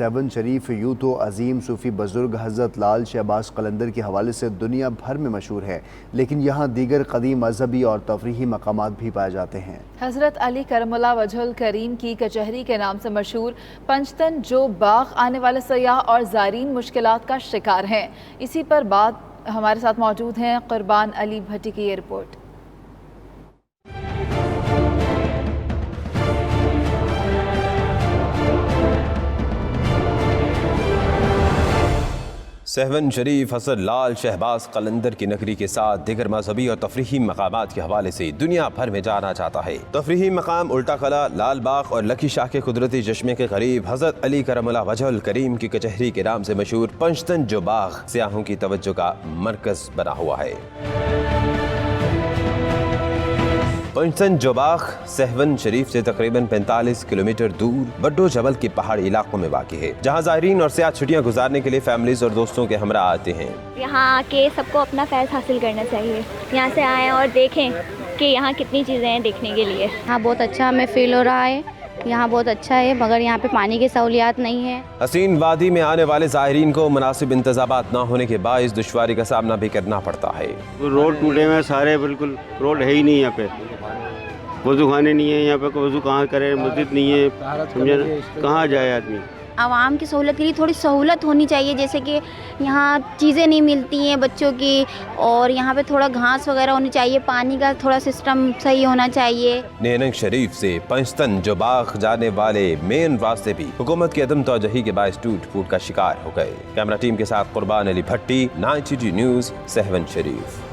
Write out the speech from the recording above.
7 शरीफ यूं तो अजीम सूफ़ी बुज़ुर्ग हज़रत लाल शहबाज कलंदर के हवाले से दुनिया भर में मशहूर है, लेकिन यहाँ दीगर कदीम मजहबी और तफरीही मकामात भी पाए जाते हैं। हज़रत अली करमुल्लाह वजहुल करीम की कचहरी के नाम से मशहूर पंचतन जो बाग आने वाले सयाह और ज़ायरीन मुश्किलात का शिकार हैं। इसी पर बात हमारे साथ मौजूद हैं कुर्बान अली भट्टी की ये रिपोर्ट। 7 शरीफ हज़रत लाल शहबाज कलंदर की नगरी के साथ दिगर मजहबी और तफरीही मकामात के हवाले से दुनिया भर में जाना चाहता है। तफरीही मकाम उल्टा कला, लाल बाग और लकी शाह के कुदरती चश्मे के करीब हज़रत अली करमुल्लाह वजहुल करीम की कचहरी के नाम से मशहूर पंचतन जो बाग सियाहों की तवज्जो का मरकज बना हुआ है। पंचतन जो बाग 7 शरीफ से तकरीबन 45 किलोमीटर दूर बड्डो जबल के पहाड़ी इलाकों में वाक़ है, जहाँ ज़ायरीन और सियाह छुट्टियाँ गुजारने के लिए फैमिलीज और दोस्तों के हमरा आते हैं। यहाँ आके सबको अपना फैज़ हासिल करना चाहिए, यहाँ से आएँ और देखें कि यहाँ कितनी चीज़ें हैं देखने के लिए। हाँ, बहुत अच्छा हमें फील हो रहा है, यहाँ बहुत अच्छा है, मगर यहाँ पे पानी की सहूलियात नहीं है। हसीन वादी में आने वाले ज़ायरीन को मुनासिब इंतज़ामात न होने के बाइस दुश्वारी का सामना भी करना पड़ता है। रोड टूटे हुए सारे, बिल्कुल रोड है ही नहीं यहाँ पे, वज़ू खाने नहीं है यहाँ पे, वज़ू कहाँ करे, मस्जिद नहीं है, समझे ना, कहाँ जाए आदमी। आवाम की सहूलत के लिए थोड़ी सहूलत होनी चाहिए, जैसे कि यहाँ चीज़ें नहीं मिलती हैं बच्चों की, और यहाँ पे थोड़ा घास वगैरह होनी चाहिए, पानी का थोड़ा सिस्टम सही होना चाहिए। नेनंग शरीफ से पंचतन जो बाग जाने वाले मेन रास्ते भी हुकूमत की अदम तवज्जुही के बायस टूट फूट का शिकार हो गए। कैमरा टीम के साथ कुर्बान अली भट्टी, 9TG न्यूज़, 7 शरीफ।